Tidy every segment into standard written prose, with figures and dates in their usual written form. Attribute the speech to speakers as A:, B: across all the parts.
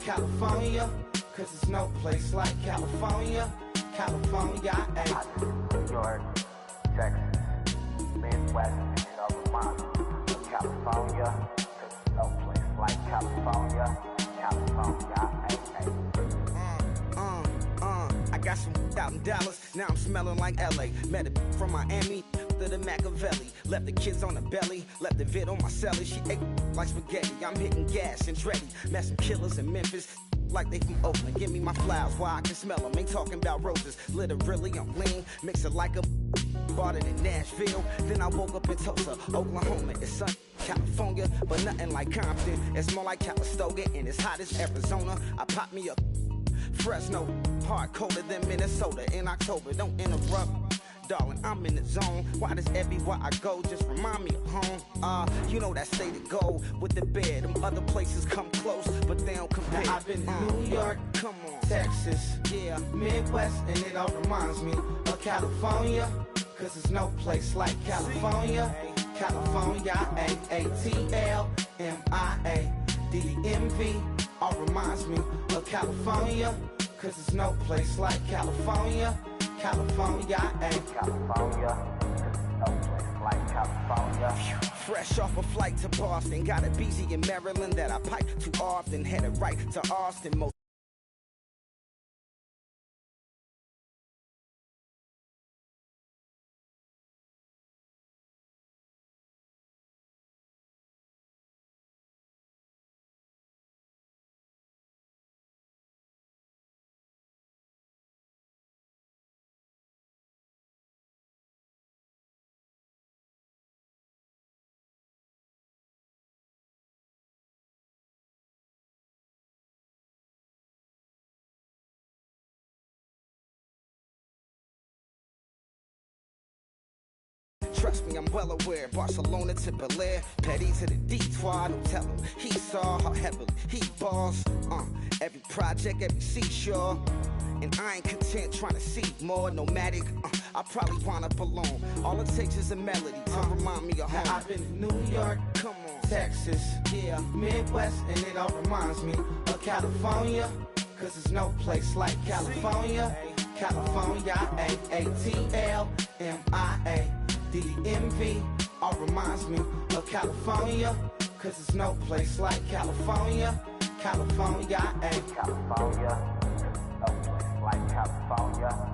A: California, cause there's no place like California. California, ayy.
B: New York, Texas, Midwest, and it all reminds me of California, cause there's no place like California. California, ayy.
A: I got some out in Dallas, now I'm smelling like LA. Met a from Miami to the Machiavelli. Left the kids on the belly, left the vid on my celly. She ate like spaghetti, I'm hitting gas and Dreddy. Met some killers in Memphis, like they from Oakland. Give me my flowers while I can smell them. Ain't talking about roses, literally I'm lean. Mix it like a bought it in Nashville. Then I woke up in Tulsa, Oklahoma. It's sun, California, but nothing like Compton. It's more like Calistoga and it's hot as Arizona. I pop me a Fresno, hard colder than Minnesota in October. Don't interrupt, darling, I'm in the zone. Why does everywhere I go just remind me of home? You know that state of gold with the bed. Them other places come close, but they don't compare.
C: Now I've been to New York,
A: come on,
C: Texas,
A: yeah,
C: Midwest, and it all reminds me of California, cause there's no place like California. California, A-A-T-L-M-I-A-D-D-M-V, all reminds me of California, cause there's no place like California. California,
B: California, cause there's no place like California.
A: fresh off a flight to Boston, got a BZ in Maryland that I pipe too often. Headed right to Austin, most trust me, I'm well aware. Barcelona to Bel Air, Petty to the Detroit. Don't tell him he saw how heavily he balls. Every project, every seashore. And I ain't content trying to see more nomadic. I probably wind up alone. All it takes is a melody to remind me of home.
C: Now I've been to New York,
A: Come on,
C: Texas,
A: yeah,
C: Midwest, and it all reminds me of California, cause there's no place like California. California, A-A-T-L-M-I-A-D-D-M-V, all reminds me of California, cause there's no place like California. California,
B: California, cause there's no place like California.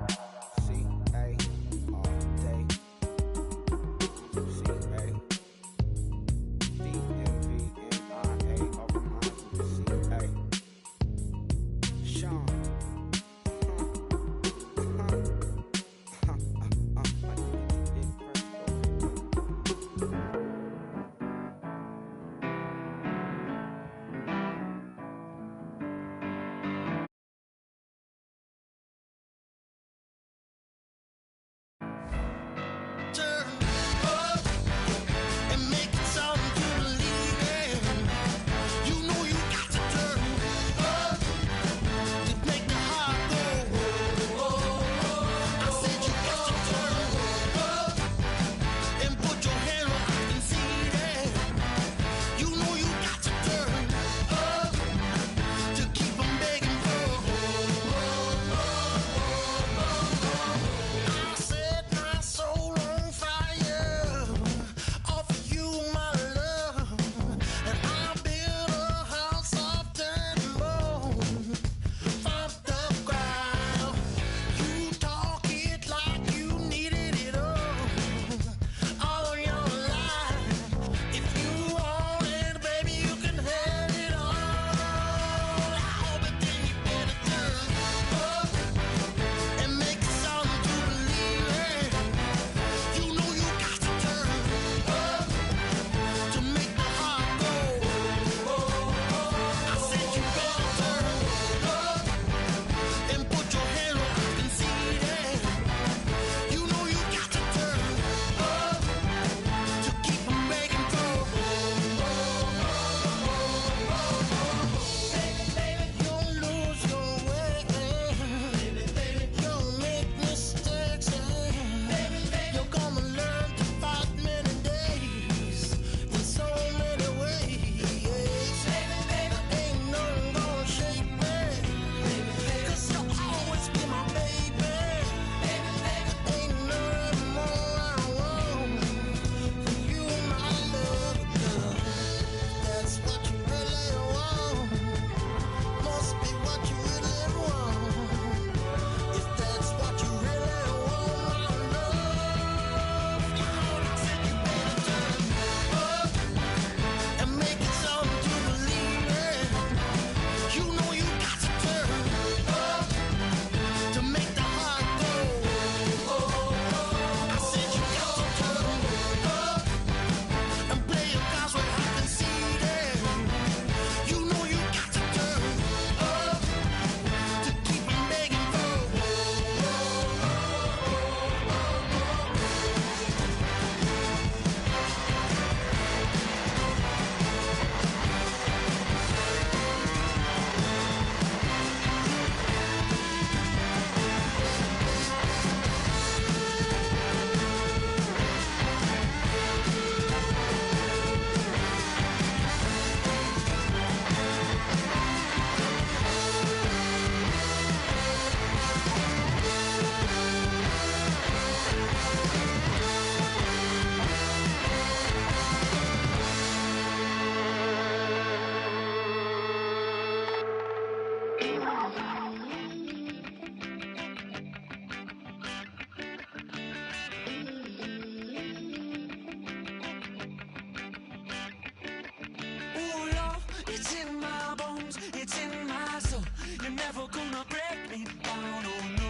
D: never gonna break me down, oh no.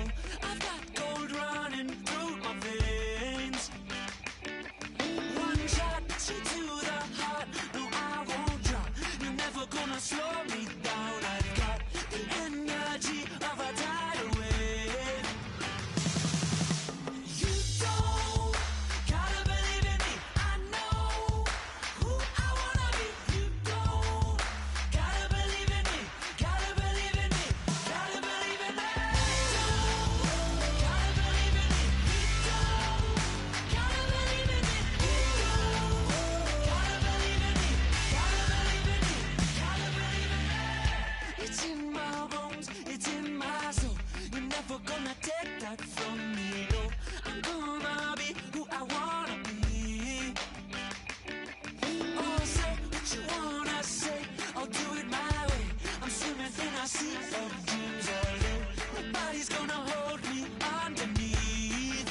D: I've got gold running through my veins. One shot to the heart, no, I won't drop. You're never gonna slow me down. I've got the energy of a tidal wave. You don't gotta believe in me. I know who I wanna be. You don't gotta believe in me. Gotta believe in me. Gotta believe in me. You don't gotta believe in me. You don't gotta believe in me. You don't gotta believe in me. Gotta believe in me. Gotta believe in me. It's in my bones. It's in my soul. You're never gonna take that from me. No, I'm gonna be who I wanna be. Oh, say what you wanna say. I'll do it my way. I'm swimming in a sea of dreams all day. Nobody's gonna hold me underneath.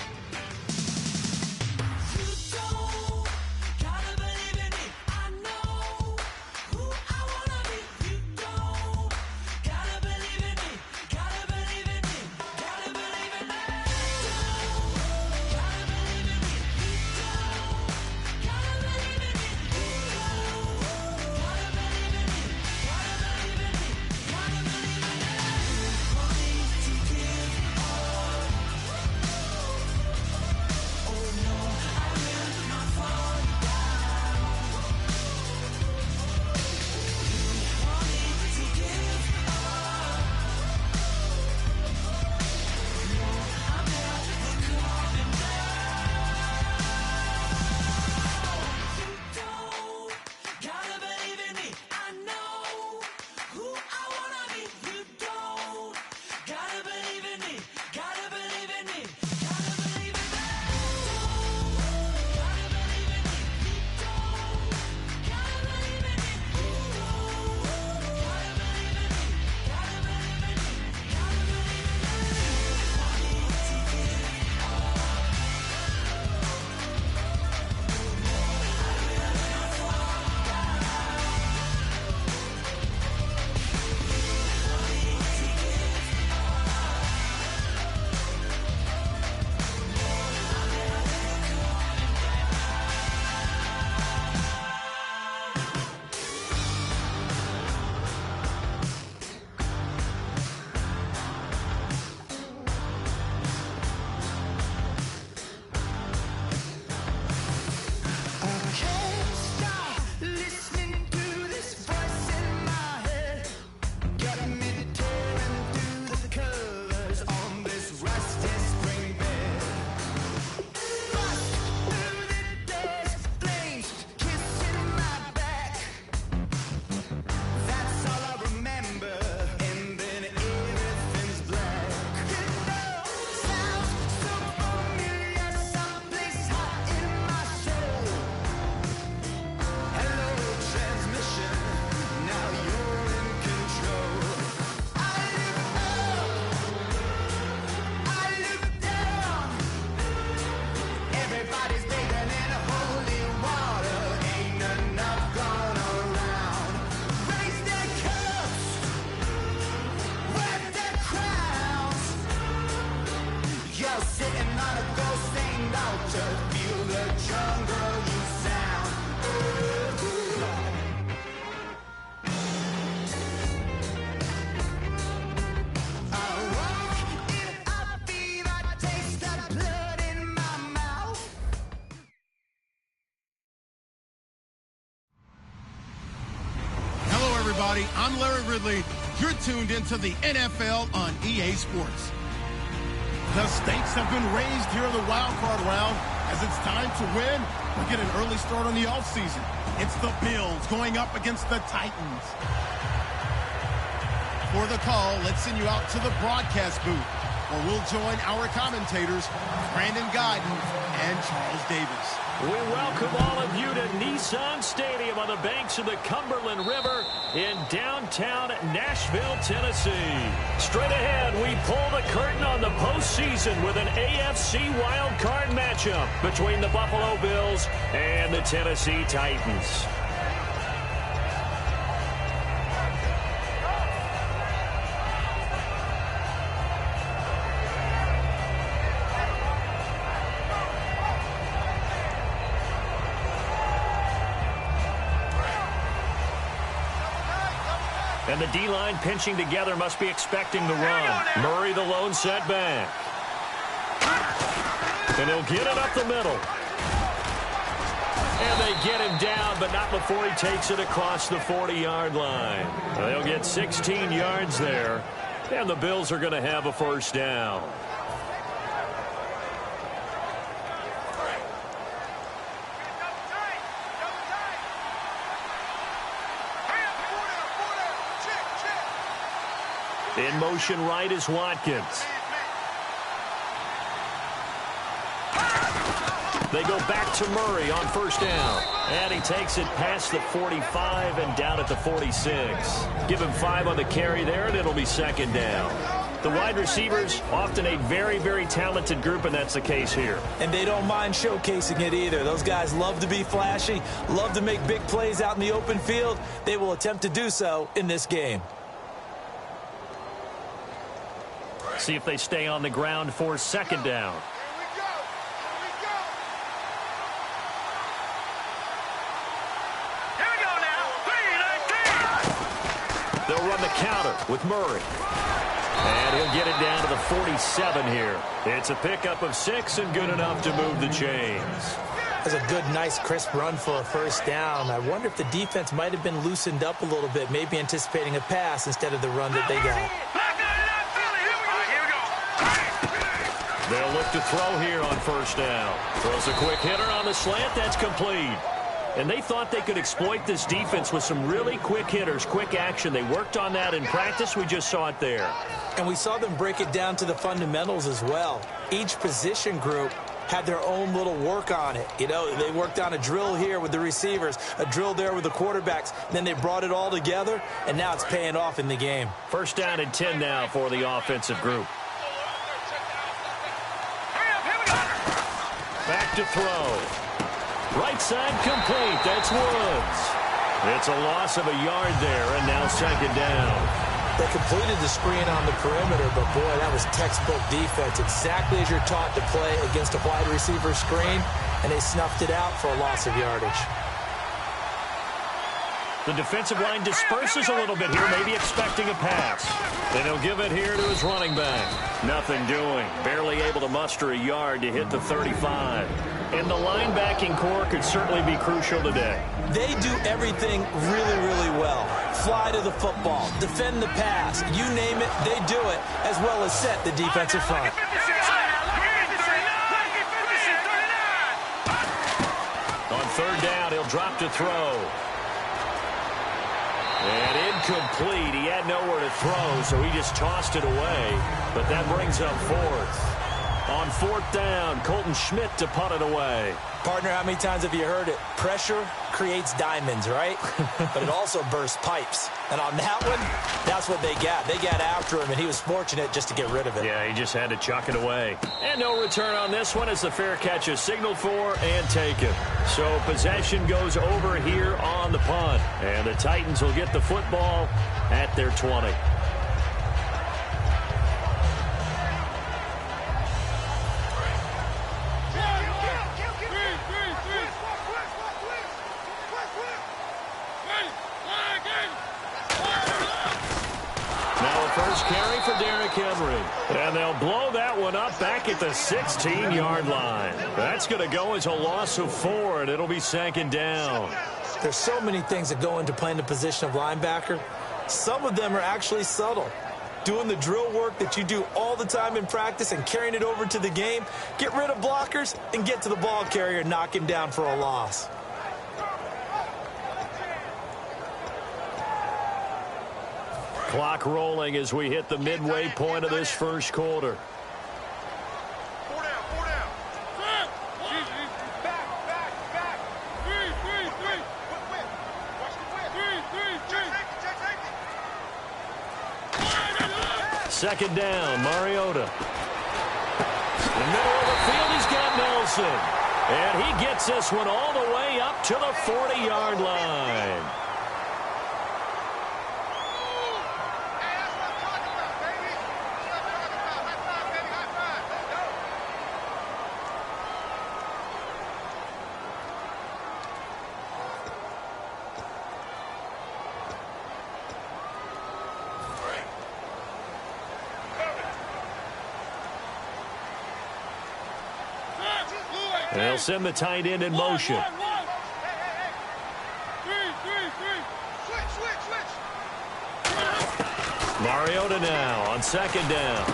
D: You don't gotta believe in me. I know who I wanna be. You don't gotta believe in me. Gotta believe in me. Gotta believe in me. You don't gotta believe in me. You don't gotta believe in me. You don't gotta believe in me. Gotta believe in me. Gotta believe in me. For me to give all. Oh no, I will not fall down. For me to give all. No, I'm never coming down. You don't gotta believe in me. I know who I wanna be. You don't gotta believe in me. Gotta believe in me. Gotta believe in me. Gotta believe in me. You don't gotta believe in me. You don't gotta believe in me. Gotta believe in me. Gotta believe in me. For me to give all. I will not fall down. For me to give
C: I can't stop listening to this voice in my head. Got me tearing through the covers on this rusty spring bed. Bust through the doors, flames kissing my back. That's all I remember, and then everything's black. You know, sounds so familiar, someplace hot in my soul. Hello, transmission. Now you're in control. I look up, I look down. Everybody's bathing in holy water. Ain't enough gone around. Raise their cups, wear their crowns. You're sitting on a ghost-stained altar. Feel the jungle you sound. I walk in a fever, taste the blood in my mouth.
E: Hello, everybody. I'm Larry Ridley. You're tuned into the NFL on EA Sports. The stakes have been raised here in the wild card round as it's time to win or get an early start on the offseason. It's the Bills going up against the Titans. For the call, let's send you out to the broadcast booth, where we'll join our commentators, Brandon Guyton and Charles Davis.
F: We welcome all of you to Nissan Stadium on the banks of the Cumberland River in downtown Nashville, Tennessee. Straight ahead, we pull the curtain on the postseason with an AFC wildcard matchup between the Buffalo Bills and the Tennessee Titans. And the D-line pinching together must be expecting the run. Murray the lone setback. And he'll get it up the middle. And they get him down, but not before he takes it across the 40-yard line. They'll get 16 yards there, and the Bills are going to have a first down. In motion right is Watkins. They go back to Murray on first down. And he takes it past the 45 and down at the 46. Give him 5 on the carry there, and it'll be second down. The wide receivers, often a very, very talented group, and that's the case here.
G: And they don't mind showcasing it either. Those guys love to be flashy, love to make big plays out in the open field. They will attempt to do so in this game.
F: See if they stay on the ground for second down. They'll run the counter with Murray. And he'll get it down to the 47 here. It's a pickup of 6 and good enough to move the chains.
G: That's a good, nice, crisp run for a first down. I wonder if the defense might have been loosened up a little bit, maybe anticipating a pass instead of the run that they got.
F: They'll look to throw here on first down. Throws a quick hitter on the slant. That's complete. And they thought they could exploit this defense with some really quick hitters, quick action. They worked on that in practice. We just saw it there.
G: And we saw them break it down to the fundamentals as well. Each position group had their own little work on it. You know, they worked on a drill here with the receivers, a drill there with the quarterbacks. Then they brought it all together, and now it's paying off in the game.
F: First down and 10 now for the offensive group. Back to throw. Right side complete. That's Woods. It's a loss of a yard there, and now second down.
G: They completed the screen on the perimeter, but boy, that was textbook defense. Exactly as you're taught to play against a wide receiver screen, and they snuffed it out for a loss of yardage.
F: The defensive line disperses a little bit here, maybe expecting a pass. Then he'll give it here to his running back. Nothing doing. Barely able to muster a yard to hit the 35. And the linebacking core could certainly be crucial today.
G: They do everything really, really well. Fly to the football, defend the pass, you name it, they do it, as well as set the defensive front.
F: On third down, he'll drop to throw. And incomplete. He had nowhere to throw, so he just tossed it away. But that brings up fourth. On fourth down, Colton Schmidt to punt it away.
G: Partner, how many times have you heard it? Pressure creates diamonds, right? But it also bursts pipes. And on that one, that's what they got. They got after him, and he was fortunate just to get rid of it.
F: Yeah, he just had to chuck it away. And no return on this one as the fair catch is signaled for and taken. So possession goes over here on the punt. And the Titans will get the football at their 20. Carry for Derrick Henry. And they'll blow that one up back at the 16-yard line. That's going to go as a loss of 4, and it'll be second down.
G: There's so many things that go into playing the position of linebacker. Some of them are actually subtle. Doing the drill work that you do all the time in practice and carrying it over to the game. Get rid of blockers and get to the ball carrier and knock him down for a loss.
F: Clock rolling as we hit the midway point of this first quarter. Second down, Mariota. In the middle of the field, he's got Nelson. And he gets this one all the way up to the 40-yard line. They'll send the tight end in motion. Mariota now on second down.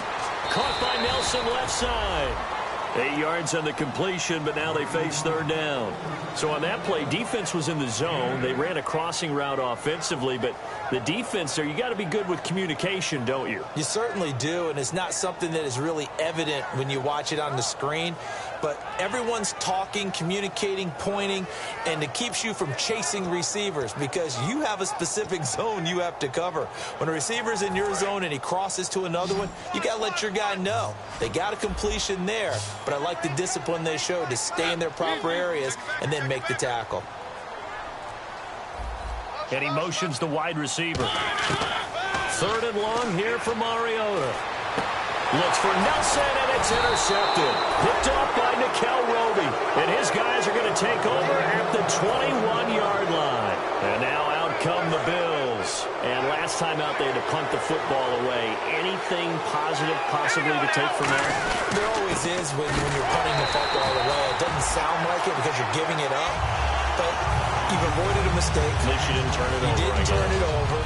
F: Caught by Nelson left side. 8 yards on the completion, but now they face third down. So on that play, defense was in the zone. They ran a crossing route offensively, but the defense there, you got to be good with communication, don't you?
G: You certainly do, and it's not something that is really evident when you watch it on the screen. But everyone's talking, communicating, pointing, and it keeps you from chasing receivers because you have a specific zone you have to cover. When a receiver's in your zone and he crosses to another one, you got to let your guy know. They got a completion there, but I like the discipline they showed to stay in their proper areas and then make the tackle.
F: And he motions the wide receiver. Third and long here for Mariota. Looks for Nelson, and it's intercepted. Picked off by Nikel Roby. And his guys are going to take over at the 21-yard line. And now out come the Bills. And last time out, they had to punt the football away. Anything positive possibly to take from that?
G: There always is when you're punting the football away. It doesn't sound like it because you're giving it up. But you've avoided a mistake.
F: At least you didn't turn it over.
G: You didn't turn it over,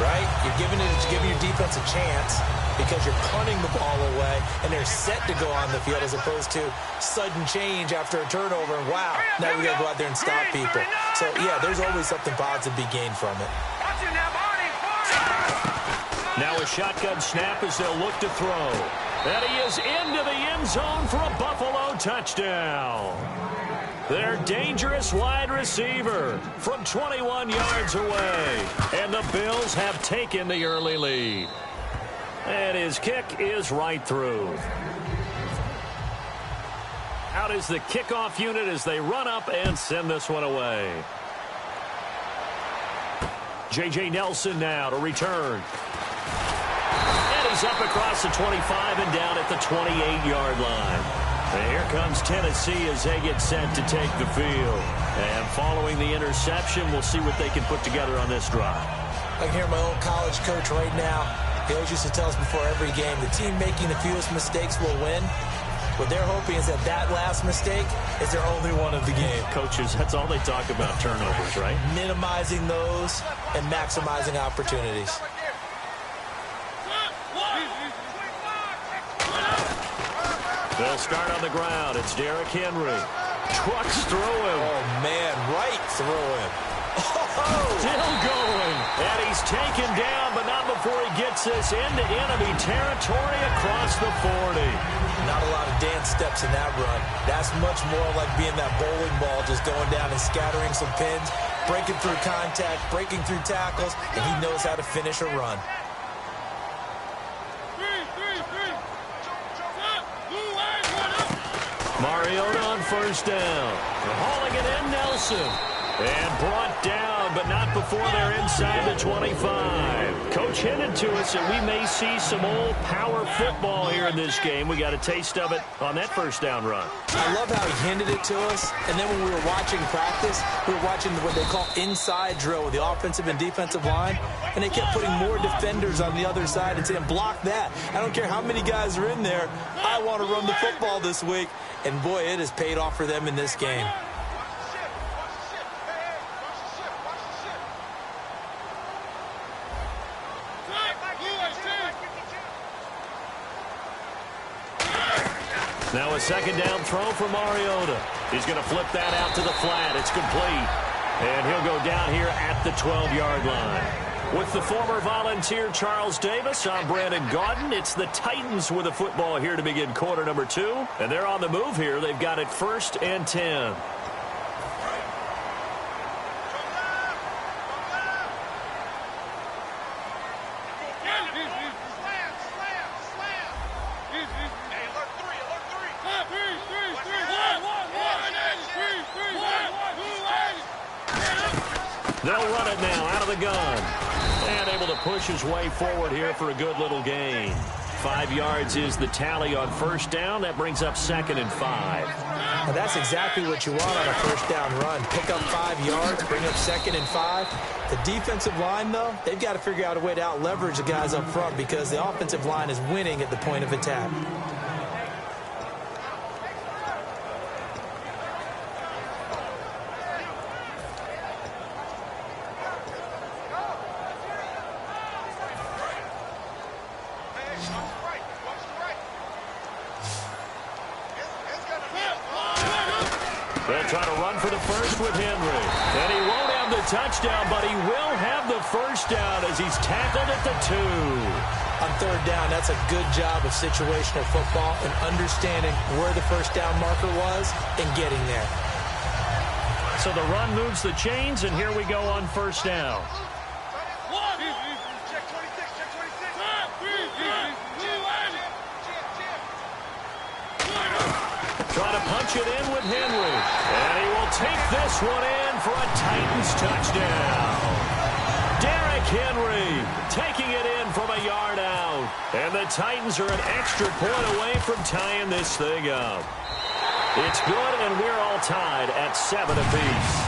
G: right? You're giving your defense a chance because you're punting the ball away, and they're set to go on the field as opposed to sudden change after a turnover. And wow, now we got to go out there and stop people. So, yeah, there's always something positive to be gained from it.
F: Now a shotgun snap as they'll look to throw. And he is into the end zone for a Buffalo touchdown. Their dangerous wide receiver from 21 yards away. And the Bills have taken the early lead. And his kick is right through. Out is the kickoff unit as they run up and send this one away. J.J. Nelson now to return. And he's up across the 25 and down at the 28-yard line. And here comes Tennessee as they get set to take the field. And following the interception, we'll see what they can put together on this drive.
G: I can hear my old college coach right now. He always used to tell us before every game, the team making the fewest mistakes will win. What they're hoping is that last mistake is their only one of the game.
F: Coaches, that's all they talk about, turnovers, right?
G: Minimizing those and maximizing opportunities.
F: They'll start on the ground. It's Derrick Henry. Trucks through him.
G: Oh, man, right through him.
F: Still going. And he's taken down, but not before he gets this into enemy territory across the 40.
G: Not a lot of dance steps in that run. That's much more like being that bowling ball, just going down and scattering some pins, breaking through contact, breaking through tackles, and he knows how to finish a run.
F: Mariota on first down. They're hauling it in, Nelson. And brought down, but not before they're inside the 25. Coach hinted to us that we may see some old power football here in this game. We got a taste of it on that first down run.
G: I love how he hinted it to us. And then when we were watching practice, we were watching what they call inside drill with the offensive and defensive line. And they kept putting more defenders on the other side and saying, block that. I don't care how many guys are in there. I want to run the football this week. And, boy, it has paid off for them in this game.
F: Now a second down throw for Mariota. He's going to flip that out to the flat. It's complete. And he'll go down here at the 12-yard line. With the former Volunteer Charles Davis, I'm Brandon Gaudin. It's the Titans with the football here to begin quarter number 2. And they're on the move here. They've got it 1st and 10. They'll run it now out of the gun. And able to push his way forward here for a good little gain. 5 yards is the tally on first down. That brings up 2nd and 5.
G: Now that's exactly what you want on a first down run. Pick up 5 yards, bring up 2nd and 5. The defensive line, though, they've got to figure out a way to out-leverage the guys up front because the offensive line is winning at the point of attack.
F: first with Henry. And he won't have the touchdown, but he will have the first down as he's tackled at the 2.
G: On third down, that's a good job of situational football and understanding where the first down marker was and getting there.
F: So the run moves the chains, and here we go on first down. Trying to punch it in with Henry. And he will take this one in for a Titans touchdown. Derrick Henry taking it in from a yard out. And the Titans are an extra point away from tying this thing up. It's good, and we're all tied at 7 apiece.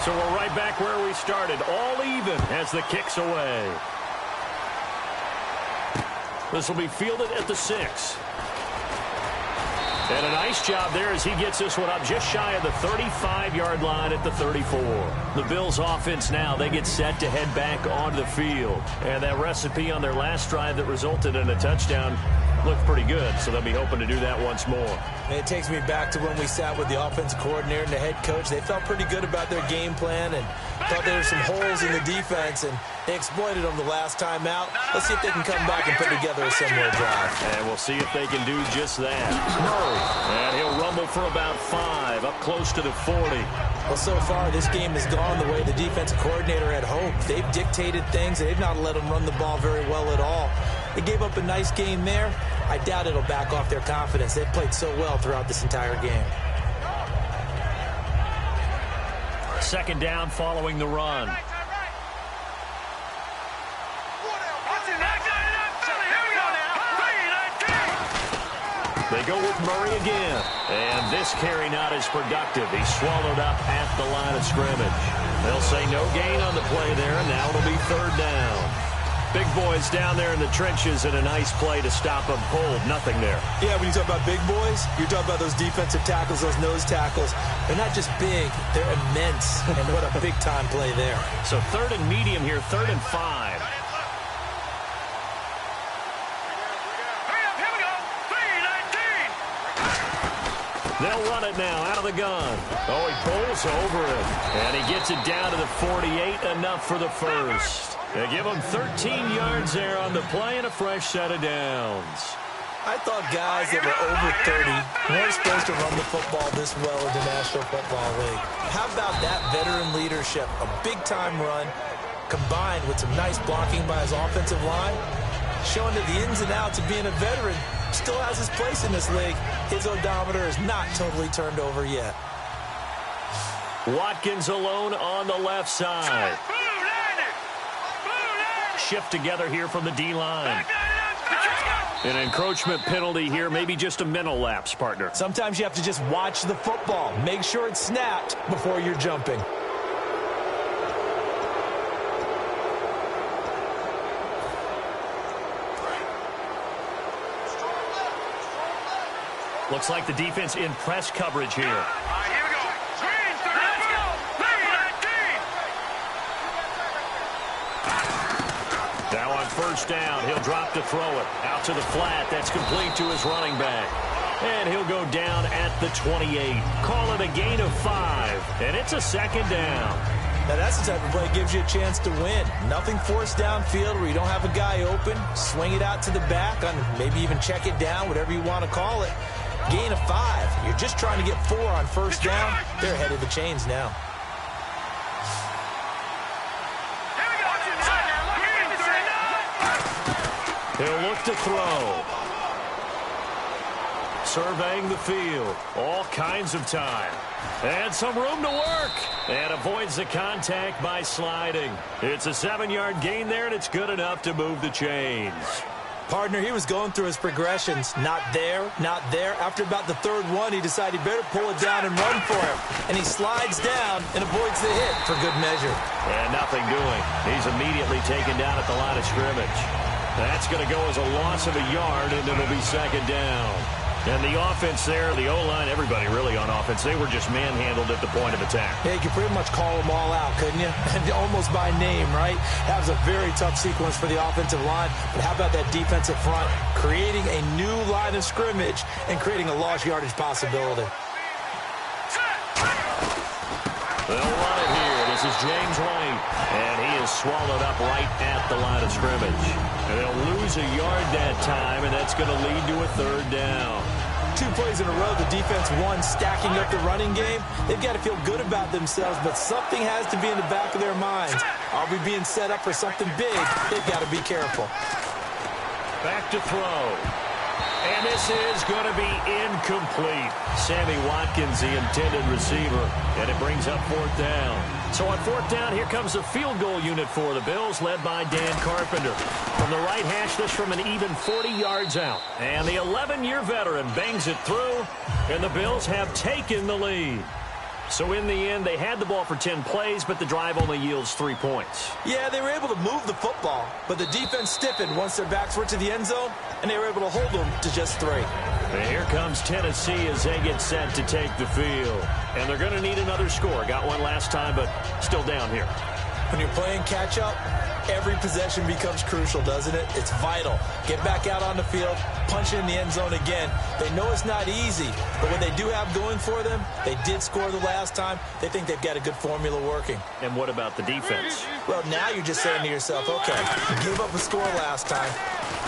F: So we're right back where we started, all even as the kick's away. This will be fielded at the 6. And a nice job there as he gets this one up just shy of the 35-yard line at the 34. The Bills offense now, they get set to head back onto the field. And that recipe on their last drive that resulted in a touchdown looked pretty good, so they'll be hoping to do that once more.
G: And it takes me back to when we sat with the offensive coordinator and the head coach. They felt pretty good about their game plan and thought there were some holes in the defense, and they exploited them the last time out. Let's see if they can come back and put together a similar drive.
F: And we'll see if they can do just that. Murray, and he'll rumble for about 5, up close to the 40.
G: Well, so far, this game has gone the way the defensive coordinator had hoped. They've dictated things. They've not let them run the ball very well at all. They gave up a nice game there. I doubt it'll back off their confidence. They've played so well throughout this entire game.
F: Second down following the run. They go with Murray again. And this carry not as productive. He's swallowed up at the line of scrimmage. They'll say no gain on the play there, and now it'll be third down. Big boys down there in the trenches, and a nice play to stop them cold. Nothing there.
G: Yeah, when you talk about big boys, you're talking about those defensive tackles, those nose tackles. They're not just big, they're immense. And what a big-time play there.
F: So third and medium here, 3rd and 5. They'll run it now out of the gun. Oh, he pulls over it. And he gets it down to the 48, enough for the first. They give him 13 yards there on the play and a fresh set of downs.
G: I thought guys that were over 30 weren't supposed to run the football this well in the National Football League. How about that veteran leadership? A big-time run combined with some nice blocking by his offensive line, showing that the ins and outs of being a veteran still has his place in this league. His odometer is not totally turned over yet.
F: Watkins alone on the left side. Shift together here from the D-line. An encroachment penalty here, maybe just a mental lapse, partner.
G: Sometimes you have to just watch the football. Make sure it's snapped before you're jumping.
F: Looks like the defense in press coverage here. Now on first down, he'll drop to throw it. Out to the flat, that's complete to his running back. And he'll go down at the 28. Call it a gain of 5, and it's a second down.
G: Now that's the type of play that gives you a chance to win. Nothing forced downfield where you don't have a guy open. Swing it out to the back, on maybe even check it down, whatever you want to call it. Gain of 5. You're just trying to get 4 on first down. They're ahead of the chains now.
F: He'll look to throw. Surveying the field. All kinds of time. And some room to work. And avoids the contact by sliding. It's a 7-yard gain there, and it's good enough to move the chains.
G: Partner, he was going through his progressions. Not there, not there. After about the third one, he decided he better pull it down and run for it. And he slides down and avoids the hit for good measure.
F: And nothing doing. He's immediately taken down at the line of scrimmage. That's going to go as a loss of a yard, and it'll be second down. And the offense there, the O-line, everybody really on offense, they were just manhandled at the point of attack.
G: Yeah, you could pretty much call them all out, couldn't you? And almost by name, right? That was a very tough sequence for the offensive line. But how about that defensive front? Creating a new line of scrimmage and creating a lost yardage possibility.
F: They'll run it here. This is James White, and he is swallowed up right at the line of scrimmage. And they'll lose a yard that time, and that's going to lead to a third down.
G: 2 plays in a row, the defense won, stacking up the running game. They've got to feel good about themselves, but something has to be in the back of their minds. Are we being set up for something big? They've got to be careful.
F: Back to throw. And this is going to be incomplete. Sammy Watkins, the intended receiver, and it brings up 4th down. So on 4th down, here comes the field goal unit for the Bills, led by Dan Carpenter. From the right hash, this from an even 40 yards out. And the 11-year veteran bangs it through, and the Bills have taken the lead. So in the end, they had the ball for 10 plays, but the drive only yields 3 points.
G: Yeah, they were able to move the football, but the defense stiffened once their backs were to the end zone, and they were able to hold them to just 3.
F: And here comes Tennessee as they get set to take the field. And they're going to need another score. Got one last time, but still down here.
G: When you're playing catch-up, every possession becomes crucial, doesn't it? It's vital. Get back out on the field, punch it in the end zone again. They know it's not easy, but what they do have going for them, they did score the last time. They think they've got a good formula working.
F: And what about the defense?
G: Well, now you're just saying to yourself, okay, give up a score last time.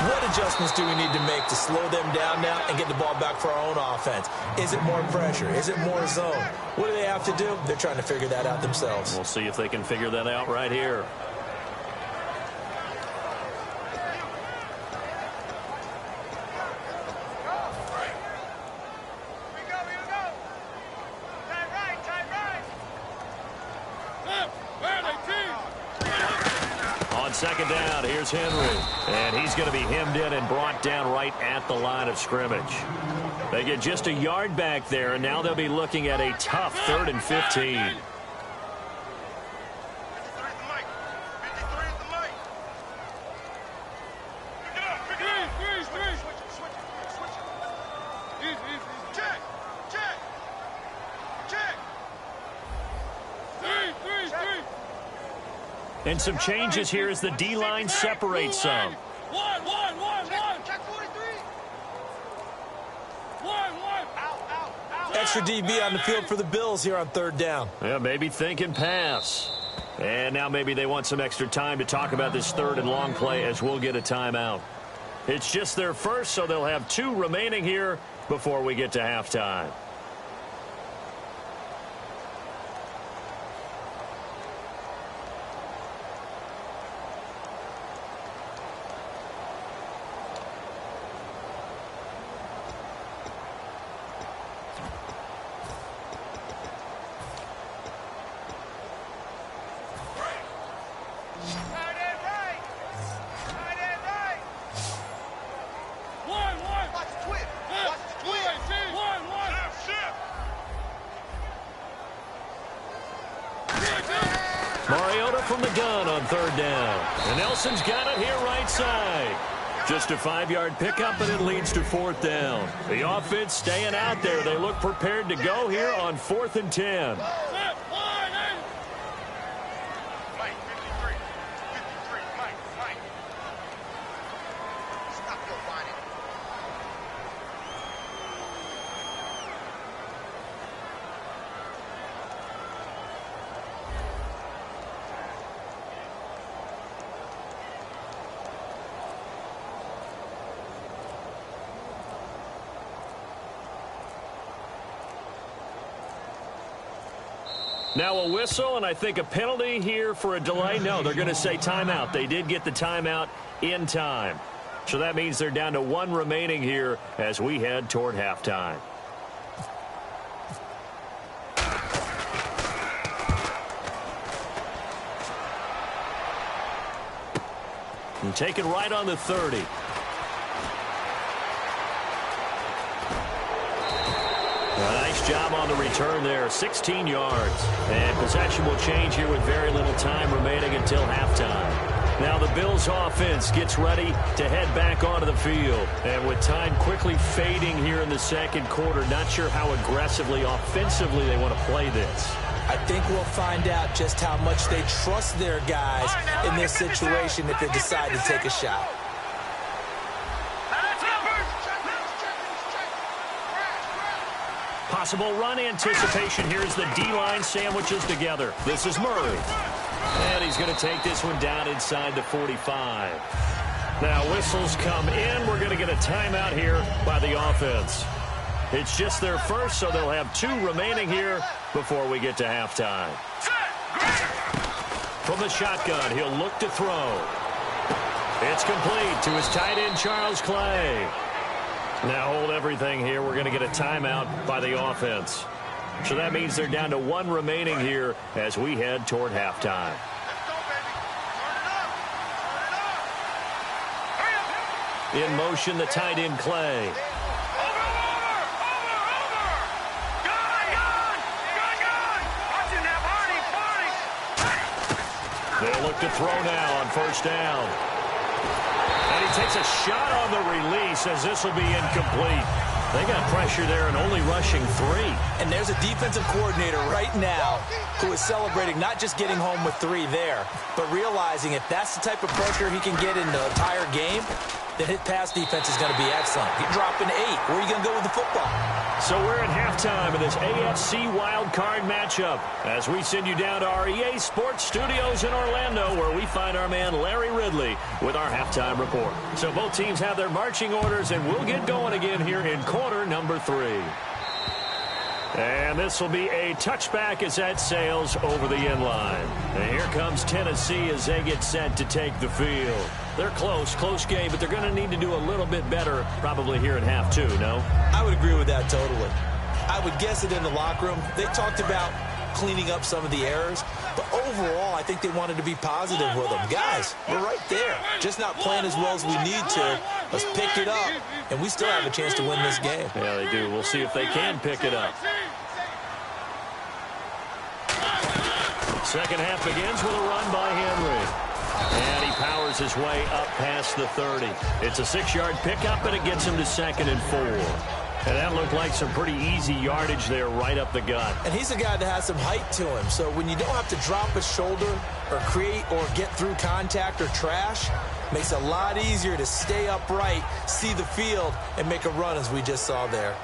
G: What adjustments do we need to make to slow them down now and get the ball back for our own offense? Is it more pressure? Is it more zone? What do they have to do? They're trying to figure that out themselves.
F: We'll see if they can figure that out right here. Second down, here's Henry. And he's going to be hemmed in and brought down right at the line of scrimmage. They get just a yard back there, and now they'll be looking at a tough 3rd and 15. And some changes here as the D-line separates some.
G: Extra DB on the field for the Bills here on 3rd down.
F: Yeah, maybe thinking pass. And now maybe they want some extra time to talk about this 3rd and long play as we'll get a timeout. It's just their first, so they'll have 2 remaining here before we get to halftime. From the gun on 3rd down. And Nelson's got it here right side. Just a 5-yard pickup, and it leads to 4th down. The offense staying out there. They look prepared to go here on 4th and 10. Now a whistle, and I think a penalty here for a delay. No, they're going to say timeout. They did get the timeout in time. So that means they're down to 1 remaining here as we head toward halftime. And take it right on the 30. A nice job on the return there, 16 yards. And possession will change here with very little time remaining until halftime. Now the Bills offense gets ready to head back onto the field. And with time quickly fading here in the second quarter, not sure how aggressively, offensively they want to play this.
G: I think we'll find out just how much they trust their guys in this situation if they decide to take a shot.
F: Possible run anticipation. Here's the D-line sandwiches together. This is Murray. And he's going to take this one down inside the 45. Now whistles come in. We're going to get a timeout here by the offense. It's just their first, so they'll have 2 remaining here before we get to halftime. From the shotgun, he'll look to throw. It's complete to his tight end, Charles Clay. Now hold everything here. We're going to get a timeout by the offense. So that means they're down to 1 remaining here as we head toward halftime. In motion, the tight end, Clay. They'll look to throw now on first down. And he takes a shot on the release as this will be incomplete. They got pressure there and only rushing 3.
G: And there's a defensive coordinator right now who is celebrating not just getting home with 3 there, but realizing if that's the type of pressure he can get in the entire game, then his pass defense is going to be excellent. You're dropping 8. Where are you going to go with the football?
F: So we're at halftime of this AFC wildcard matchup as we send you down to our EA Sports Studios in Orlando where we find our man Larry Ridley with our halftime report. So both teams have their marching orders and we'll get going again here in quarter number 3. And this will be a touchback as that sails over the end line. And here comes Tennessee as they get set to take the field. They're close game, but they're going to need to do a little bit better probably here in half 2, no?
G: I would agree with that totally. I would guess it in the locker room. They talked about cleaning up some of the errors, but overall I think they wanted to be positive with them. Guys, we're right there. Just not playing as well as we need to. Let's pick it up, and we still have a chance to win this game.
F: Yeah, they do. We'll see if they can pick it up. Second half begins with a run by Henry. And he powers his way up past the 30. It's a 6-yard pickup, and it gets him to 2nd and 4. And that looked like some pretty easy yardage there right up the gut.
G: And he's a guy that has some height to him. So when you don't have to drop a shoulder or create or get through contact or trash, makes it a lot easier to stay upright, see the field, and make a run as we just saw there.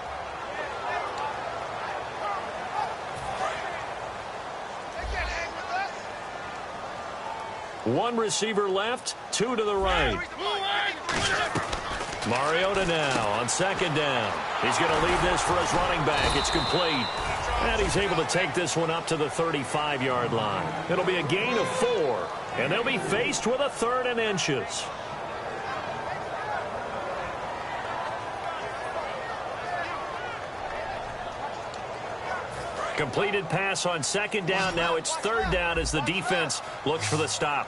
F: One receiver left, 2 to the right. Mariota now on 2nd down. He's going to leave this for his running back. It's complete. And he's able to take this one up to the 35-yard line. It'll be a gain of 4, and they'll be faced with a 3rd and inches. Completed pass on 2nd down. Now it's 3rd down as the defense looks for the stop.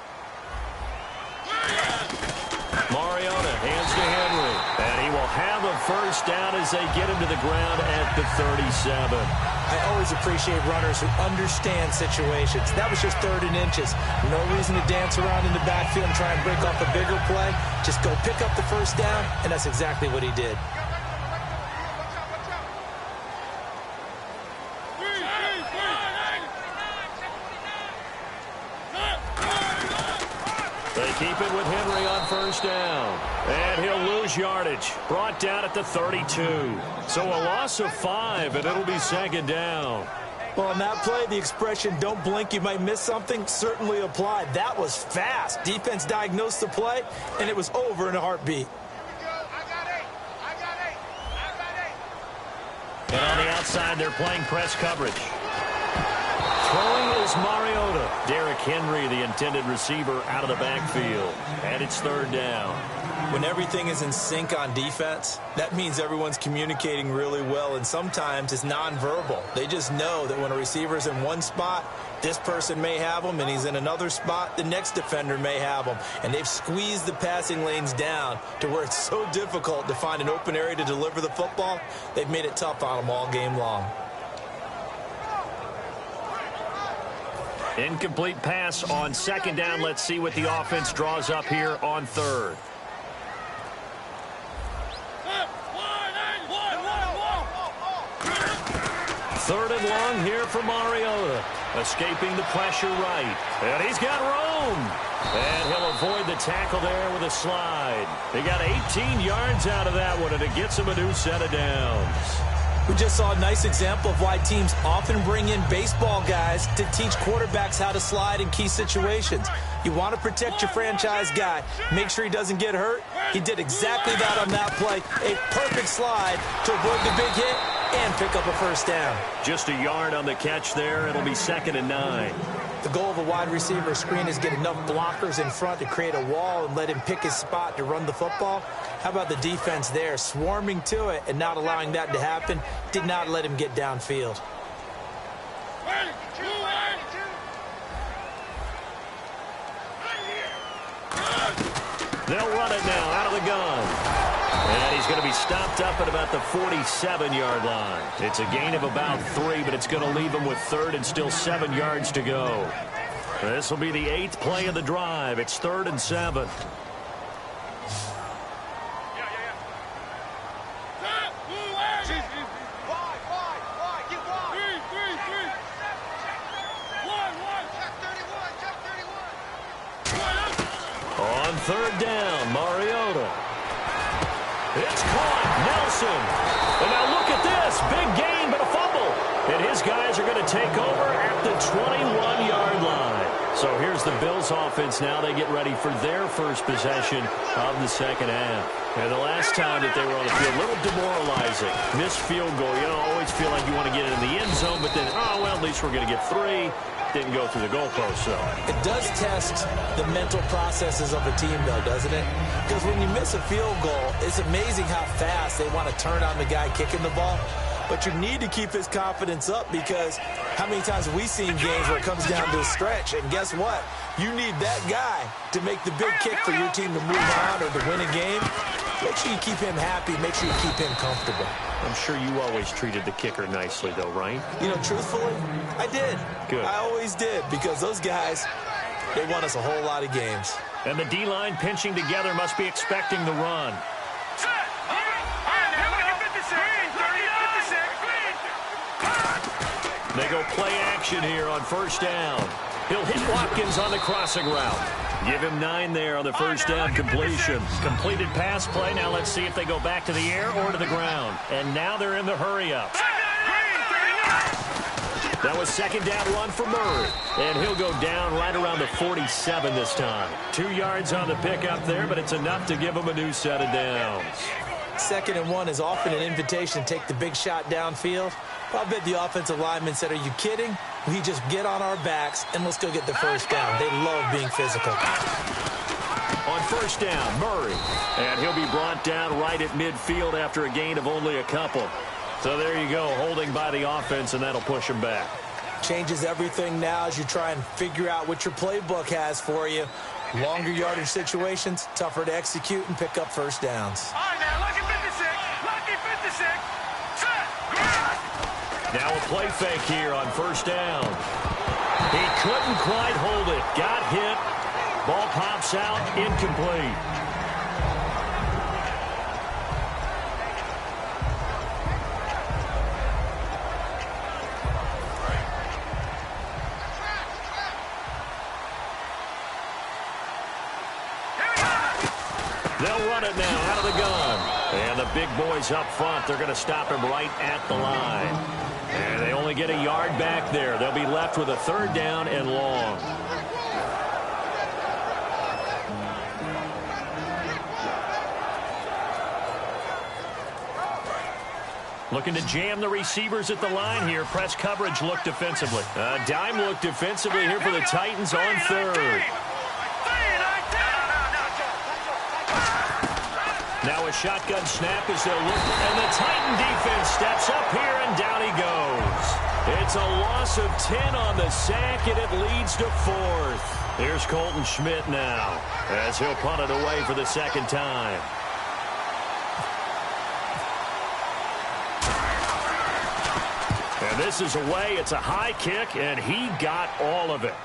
F: Mariota hands to Henry. And he will have a first down as they get him to the ground at the 37.
G: I always appreciate runners who understand situations. That was just 3rd and inches. No reason to dance around in the backfield and try and break off a bigger play. Just go pick up the first down, and that's exactly what he did.
F: Keep it with Henry on first down. And he'll lose yardage. Brought down at the 32. So a loss of 5, and it'll be 2nd down.
G: Well, on that play, the expression, don't blink, you might miss something, certainly applied. That was fast. Defense diagnosed the play, and it was over in a heartbeat.
F: And on the outside, they're playing press coverage. Throwing is Mariota. Derrick Henry, the intended receiver, out of the backfield. And it's 3rd down.
G: When everything is in sync on defense, that means everyone's communicating really well, and sometimes it's nonverbal. They just know that when a receiver's in one spot, this person may have him, and he's in another spot, the next defender may have him. And they've squeezed the passing lanes down to where it's so difficult to find an open area to deliver the football. They've made it tough on them all game long.
F: Incomplete pass on 2nd down. Let's see what the offense draws up here on 3rd. Third and long here for Mariota. Escaping the pressure right. And he's got room. And he'll avoid the tackle there with a slide. He got 18 yards out of that one, and it gets him a new set of downs.
G: We just saw a nice example of why teams often bring in baseball guys to teach quarterbacks how to slide in key situations. You want to protect your franchise guy. Make sure he doesn't get hurt. He did exactly that on that play. A perfect slide to avoid the big hit and pick up a first down.
F: Just a yard on the catch there. It'll be 2nd and 9.
G: The goal of a wide receiver screen is get enough blockers in front to create a wall and let him pick his spot to run the football. How about the defense there, swarming to it and not allowing that to happen? Did not let him get downfield.
F: They'll run it now out of the gun. And he's going to be stopped up at about the 47-yard line. It's a gain of about 3, but it's going to leave him with 3rd and still 7 yards to go. This will be the 8th play of the drive. It's 3rd and 7. On 3rd down, Mariota. It's caught. Nelson. And now look at this. Big gain, but a fumble. And his guys are going to take over at the 21-yard line. So here's the Bills offense now. They get ready for their first possession of the second half. And the last time that they were on the field, a little demoralizing. Missed field goal. You don't always feel like you want to get it in the end zone, but then, oh, well, at least we're going to get 3. Didn't go through the goalpost, so.
G: It does test the mental processes of a team, though, doesn't it? Because when you miss a field goal, it's amazing how fast they want to turn on the guy kicking the ball. But you need to keep his confidence up, because how many times have we seen games where it comes down to a stretch, and guess what? You need that guy to make the big kick for your team to move on or to win a game. Make sure you keep him happy. Make sure you keep him comfortable.
F: I'm sure you always treated the kicker nicely, though, right?
G: You know, truthfully, I did.
F: Good.
G: I always did, because those guys, they won us a whole lot of games.
F: And the D-line pinching together must be expecting the run. They go play action here on 1st down. He'll hit Watkins on the crossing route. Give him 9 there on the 1st down completion. Completed pass play. Now let's see if they go back to the air or to the ground. And now they're in the hurry-up. That was 2nd down run for Murray. And he'll go down right around the 47 this time. 2 yards on the pickup there, but it's enough to give him a new set of downs.
G: 2nd and 1 is often an invitation to take the big shot downfield. I bet the offensive lineman said, are you kidding? We just get on our backs and let's go get the 1st down. They love being physical.
F: On 1st down, Murray. And he'll be brought down right at midfield after a gain of only a couple. So there you go, holding by the offense, and that'll push him back.
G: Changes everything now as you try and figure out what your playbook has for you. Longer yardage situations, tougher to execute and pick up 1st downs.
C: All right, now, lucky 56. Lucky 56.
F: Now a play fake here on 1st down. He couldn't quite hold it. Got hit. Ball pops out. Incomplete. They'll run it now out of the gun. And the big boys up front, they're going to stop him right at the line. And they only get a yard back there. They'll be left with a 3rd down and long. Looking to jam the receivers at the line here. Press coverage look defensively. Dime look defensively here for the Titans on 3rd. Now a shotgun snap as they'll look, and the Titan defense steps up here, and down he goes. It's a loss of 10 on the sack, and it leads to 4th. Here's Colton Schmidt now, as he'll punt it away for the 2nd time. And this is away. It's a high kick, and he got all of it.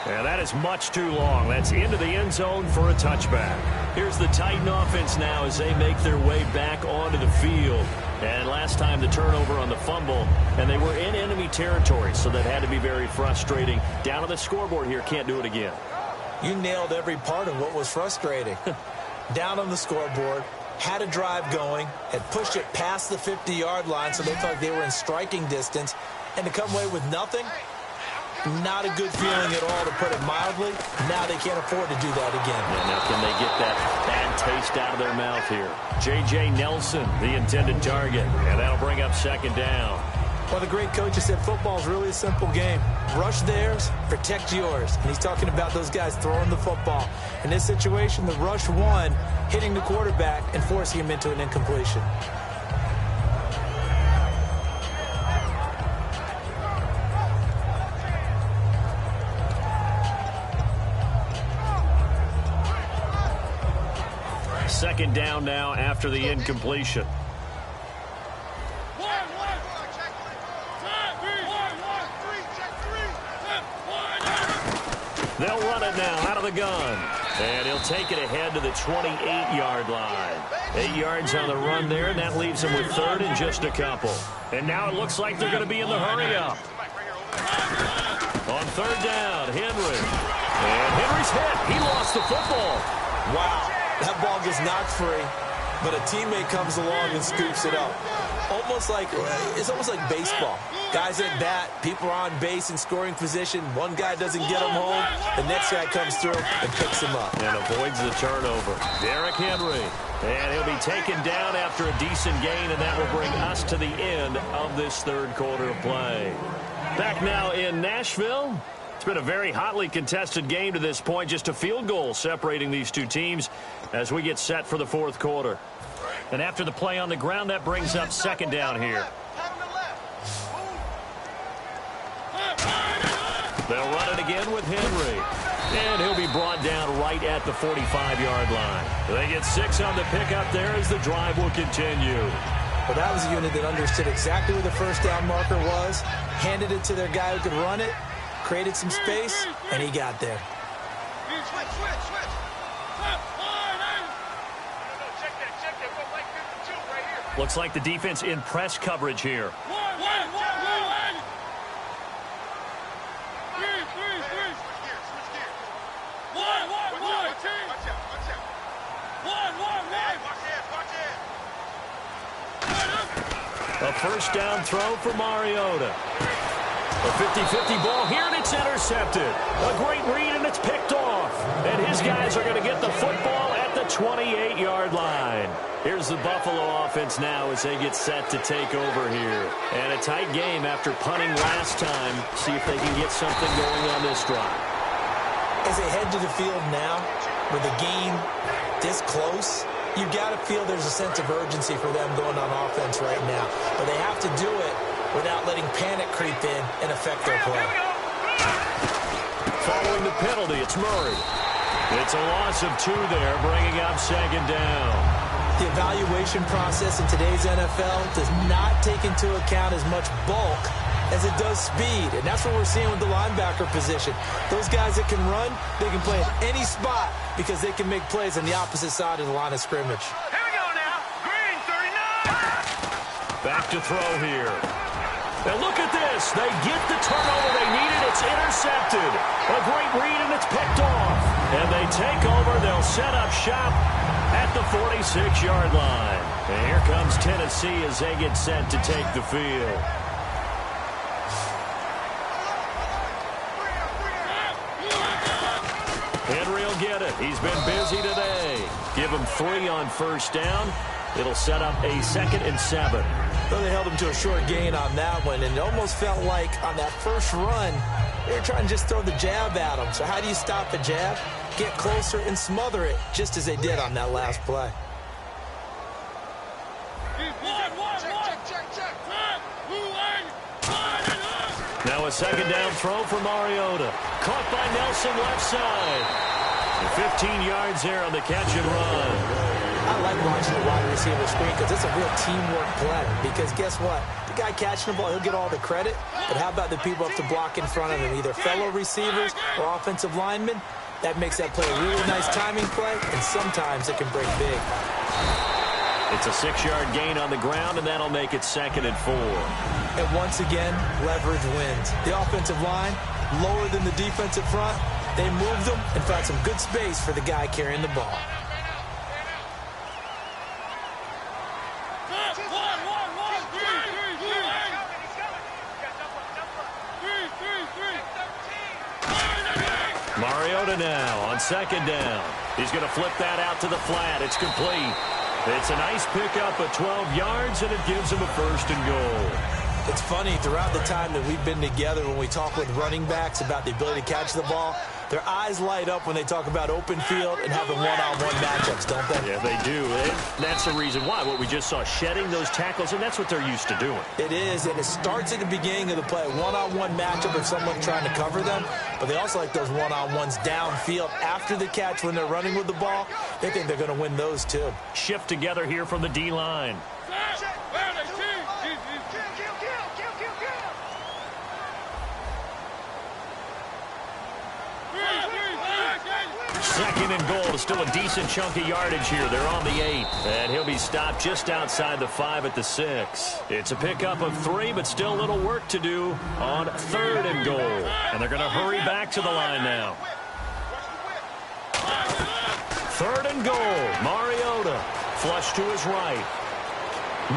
F: And that is much too long. That's into the end zone for a touchback. Here's the Titan offense now as they make their way back onto the field. And last time the turnover on the fumble, and they were in enemy territory, so that had to be very frustrating. Down on the scoreboard here, can't do it again.
G: You nailed every part of what was frustrating. Down on the scoreboard, had a drive going, had pushed it past the 50-yard line so they felt like they were in striking distance, and to come away with nothing, not a good feeling at all, to put it mildly. Now they can't afford to do that again.
F: Yeah, now can they get that bad taste out of their mouth here? J.J. Nelson, the intended target, and that'll bring up second down.
G: Well, the great coach has said football is really a simple game. Rush theirs, protect yours. And he's talking about those guys throwing the football. In this situation, the rush won, hitting the quarterback and forcing him into an incompletion.
F: Second down now after the incompletion. They'll run it now out of the gun. And he'll take it ahead to the 28-yard line. 8 yards on the run there, and that leaves him with third and just a couple. And now it looks like they're going to be in the hurry-up. On third down, Henry. And Henry's hit. He lost the football.
G: Wow, that ball gets knocked free, but a teammate comes along and scoops it up. It's almost like baseball. Guys at bat, people are on base in scoring position. One guy doesn't get him home. The next guy comes through and picks him up.
F: And avoids the turnover. Derrick Henry. And he'll be taken down after a decent gain, and that will bring us to the end of this third quarter of play. Back now in Nashville. It's been a very hotly contested game to this point. Just a field goal separating these two teams as we get set for the fourth quarter. And after the play on the ground, that brings up second down here. They'll run it again with Henry. And he'll be brought down right at the 45-yard line. They get 6 on the pickup there as the drive will continue.
G: Well, that was a unit that understood exactly where the first down marker was, handed it to their guy who could run it, created some space, and he got there.
F: Looks like the defense in press coverage here. A first down throw for Mariota. A 50-50 ball here, and it's intercepted. A great read, and it's picked off. And his guys are going to get the football at the 28-yard line. Here's the Buffalo offense now as they get set to take over here. And a tight game after punting last time. See if they can get something going on this drive.
G: As they head to the field now, with the game this close, you've got to feel there's a sense of urgency for them going on offense right now. But they have to do it without letting panic creep in and affect their play.
F: Following the penalty, it's Murray. It's a loss of 2 there, bringing up second down.
G: The evaluation process in today's NFL does not take into account as much bulk as it does speed. And that's what we're seeing with the linebacker position. Those guys that can run, they can play at any spot because they can make plays on the opposite side of the line of scrimmage.
C: Here we go now. Green 39.
F: Back to throw here. And look at this. They get the turnover they needed. It's intercepted. A great read, and it's picked off. And they take over. They'll set up shop at the 46-yard line. And here comes Tennessee as they get set to take the field. Henry will get it. He's been busy today. Give him 3 on first down. It'll set up a 2nd and 7.
G: Well, they held him to a short gain on that one, and it almost felt like on that first run, they were trying to just throw the jab at him. So how do you stop a jab? Get closer and smother it, just as they did on that last play.
F: Now a second down throw for Mariota. Caught by Nelson left side. 15 yards there on the catch and run.
G: I like watching the wide receiver screen because it's a real teamwork play. Because guess what? The guy catching the ball, he'll get all the credit. But how about the people up to block in front of him, either fellow receivers or offensive linemen? That makes that play a really nice timing play, and sometimes it can break big.
F: It's a 6-yard gain on the ground, and that'll make it 2nd and 4.
G: And once again, leverage wins. The offensive line, lower than the defensive front. They moved them and found some good space for the guy carrying the ball.
F: Mariota now on second down. He's going to flip that out to the flat. It's complete. It's a nice pickup of 12 yards, and it gives him a first and goal.
G: It's funny, throughout the time that we've been together, when we talk with running backs about the ability to catch the ball, their eyes light up when they talk about open field and having one-on-one matchups, don't they?
F: Yeah, they do. And that's the reason why. What we just saw, shedding those tackles, and that's what they're used to doing.
G: It is, and it starts at the beginning of the play, one-on-one matchup if someone's trying to cover them, but they also like those one-on-ones downfield after the catch when they're running with the ball. They think they're going to win those, too.
F: Shift together here from the D-line. Second and goal. Still a decent chunk of yardage here. They're on the 8. And he'll be stopped just outside the 5 at the 6. It's a pickup of 3, but still a little work to do on third and goal. And they're going to hurry back to the line now. Third and goal. Mariota. Flush to his right.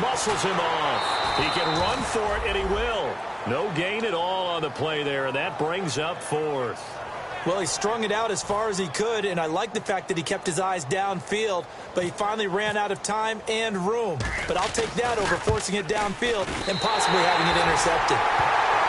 F: Muscles him off. He can run for it, and he will. No gain at all on the play there, and that brings up fourth.
G: Well, he strung it out as far as he could, and I like the fact that he kept his eyes downfield, but he finally ran out of time and room. But I'll take that over forcing it downfield and possibly having it intercepted.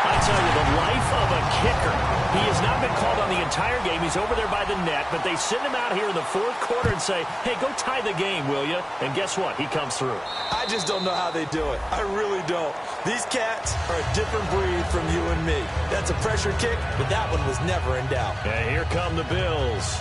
F: I tell you, the life of a kicker. He has not been called on the entire game. He's over there by the net, but they send him out here in the fourth quarter and say, hey, go tie the game, will you? And guess what? He comes through.
G: I just don't know how they do it. I really don't. These cats are a different breed from you and me. That's a pressure kick, but that one was never in doubt.
F: And here come the Bills.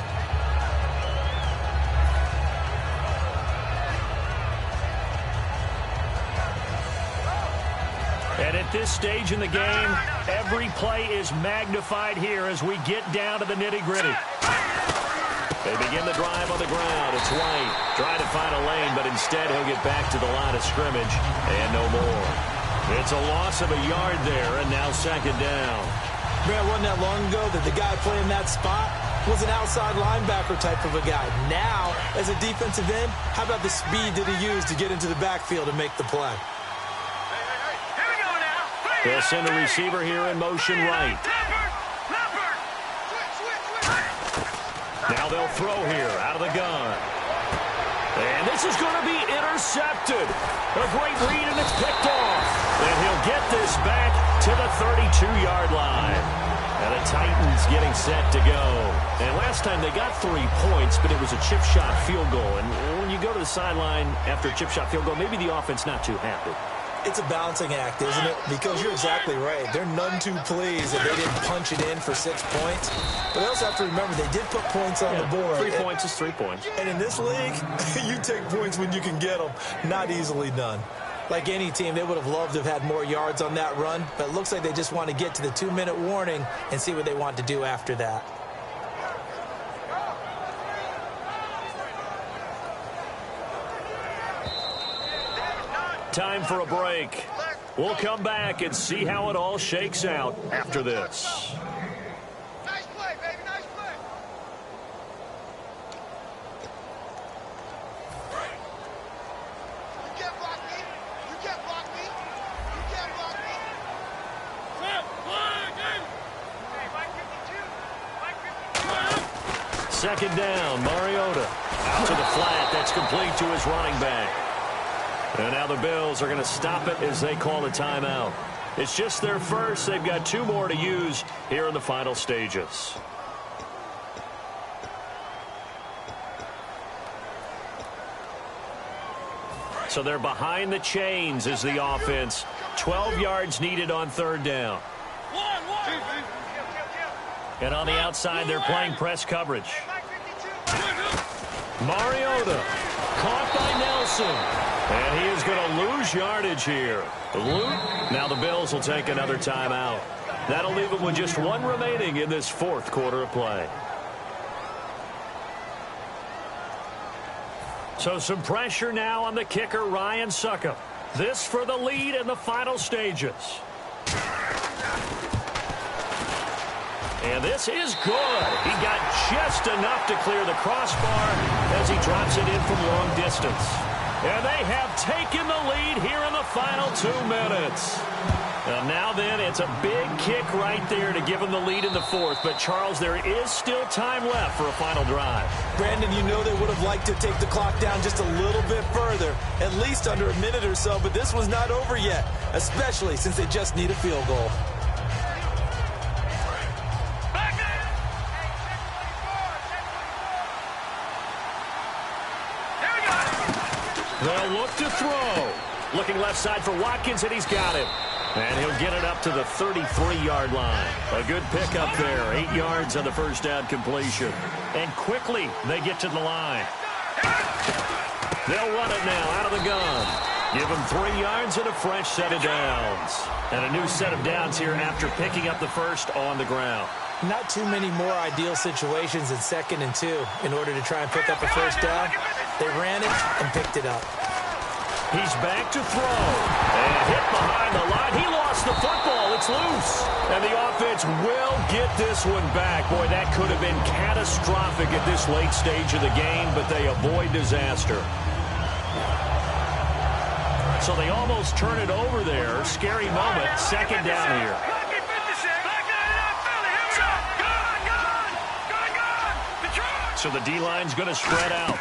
F: And at this stage in the game, every play is magnified here as we get down to the nitty-gritty. They begin the drive on the ground. It's White trying to find a lane, but instead he'll get back to the line of scrimmage and no more. It's a loss of a yard there, and now second down.
G: Man, wasn't that long ago that the guy playing that spot was an outside linebacker type of a guy. Now, as a defensive end, how about the speed that he used to get into the backfield and make the play?
F: They'll send a receiver here in motion right. Now they'll throw here out of the gun. And this is going to be intercepted. A great read, and it's picked off. And he'll get this back to the 32-yard line. And the Titans getting set to go. And last time they got 3 points, but it was a chip shot field goal. And when you go to the sideline after a chip shot field goal, maybe the offense not too happy.
G: It's a balancing act, isn't it? Because you're exactly right. They're none too pleased that they didn't punch it in for 6 points. But they also have to remember they did put points on the board.
F: 3 points is 3 points.
G: And in this league, you take points when you can get them. Not easily done. Like any team, they would have loved to have had more yards on that run. But it looks like they just want to get to the 2-minute warning and see what they want to do after that.
F: Time for a break. We'll come back and see how it all shakes out after this.
C: Nice play, baby, nice play. You can't block me. You can't block me. You can't block me. Hey, Mike 52. Mike 52.
F: Second down, Mariota. Out to the flat. That's complete to his running back. And now the Bills are going to stop it as they call a timeout. It's just their first. They've got 2 more to use here in the final stages. So they're behind the chains as the offense. 12 yards needed on third down. And on the outside, they're playing press coverage. Mariota caught by Nelson. And he is going to lose yardage here. Now the Bills will take another timeout. That'll leave them with just 1 remaining in this fourth quarter of play. So some pressure now on the kicker, Ryan Succop. This for the lead in the final stages. And this is good. He got just enough to clear the crossbar as he drops it in from long distance. And they have taken the lead here in the final 2 minutes. Well, now then, it's a big kick right there to give them the lead in the fourth. But, Charles, there is still time left for a final drive.
G: Brandon, you know they would have liked to take the clock down just a little bit further, at least under a minute or so, but this was not over yet, especially since they just need a field goal.
F: They'll look to throw. Looking left side for Watkins, and he's got it. And he'll get it up to the 33-yard line. A good pickup there. 8 yards on the first down completion. And quickly, they get to the line. They'll run it now out of the gun. Give them 3 yards and a fresh set of downs. And a new set of downs here after picking up the first on the ground.
G: Not too many more ideal situations in 2nd and 2 in order to try and pick up a first down. They ran it and picked it up.
F: He's back to throw. And hit behind the line. He lost the football. It's loose. And the offense will get this one back. Boy, that could have been catastrophic at this late stage of the game, but they avoid disaster. So they almost turn it over there. Scary moment. 2nd down here. So the D-line's going to spread out.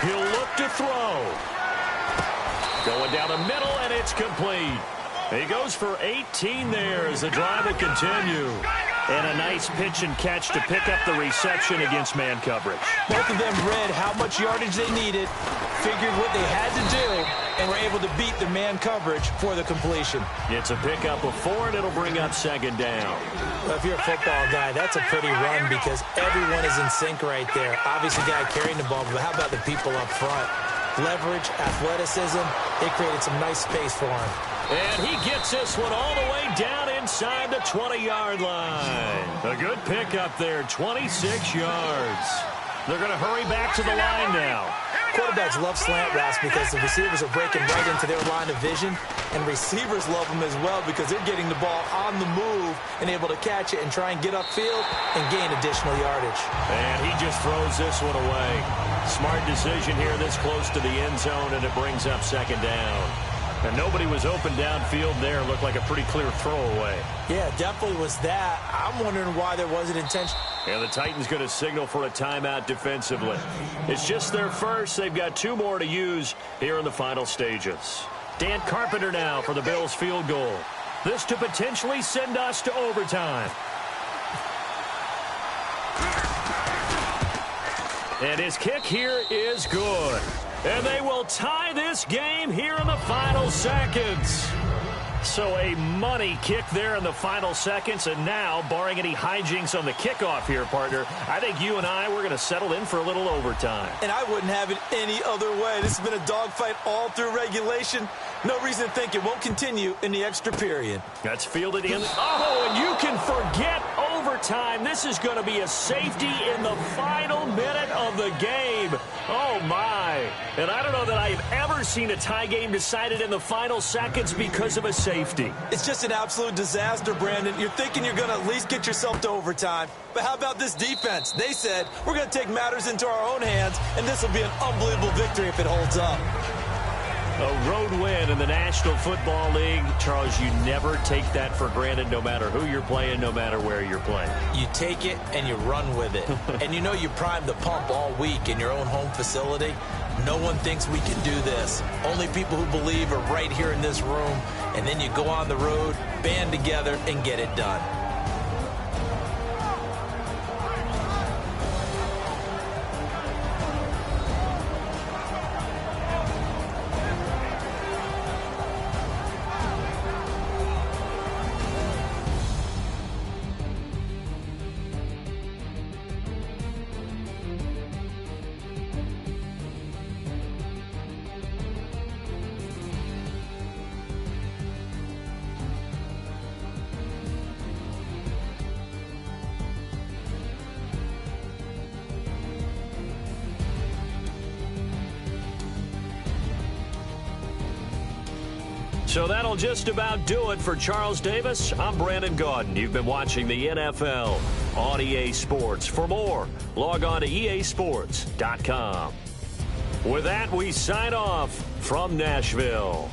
F: He'll look to throw. Going down the middle, and it's complete. He goes for 18 there as the drive will continue. And a nice pitch and catch to pick up the reception against man coverage.
G: Both of them read how much yardage they needed, figured what they had to do, and were able to beat the man coverage for the completion.
F: It's a pickup of 4, and it'll bring up 2nd down.
G: Well, if you're a football guy, that's a pretty run because everyone is in sync right there. Obviously, guy carrying the ball, but how about the people up front? Leverage, athleticism, they created some nice space for him.
F: And he gets this one all the way down inside the 20-yard line. A good pickup there, 26 yards. They're going to hurry back to the line now.
G: Quarterbacks love slant routes because the receivers are breaking right into their line of vision, and receivers love them as well because they're getting the ball on the move and able to catch it and try and get upfield and gain additional yardage.
F: And he just throws this one away. Smart decision here this close to the end zone, and it brings up 2nd down. And nobody was open downfield there. Looked like a pretty clear throwaway.
G: Yeah, definitely was that. I'm wondering why there wasn't intention.
F: And the Titans going to signal for a timeout defensively. It's just their first. They've got 2 more to use here in the final stages. Dan Carpenter now for the Bills field goal. This to potentially send us to overtime. And his kick here is good. And they will tie this game here in the final seconds. So a money kick there in the final seconds. And now, barring any hijinks on the kickoff here, partner, I think you and I, we're going to settle in for a little overtime.
G: And I wouldn't have it any other way. This has been a dogfight all through regulation. No reason to think it won't continue in the extra period.
F: That's fielded in. Oh, and you can forget overtime. This is going to be a safety in the final minute of the game. Oh, my. And I don't know that I've ever seen a tie game decided in the final seconds because of a safety.
G: It's just an absolute disaster, Brandon. You're thinking you're going to at least get yourself to overtime. But how about this defense? They said, we're going to take matters into our own hands, and this will be an unbelievable victory if it holds up.
F: A road win in the National Football League. Charles, you never take that for granted no matter who you're playing, no matter where you're playing.
G: You take it and you run with it. And you know you primed the pump all week in your own home facility. No one thinks we can do this. Only people who believe are right here in this room. And then you go on the road, band together, and get it done.
F: So that'll just about do it for Charles Davis. I'm Brandon Gaudin. You've been watching the NFL on EA Sports. For more, log on to easports.com. With that, we sign off from Nashville.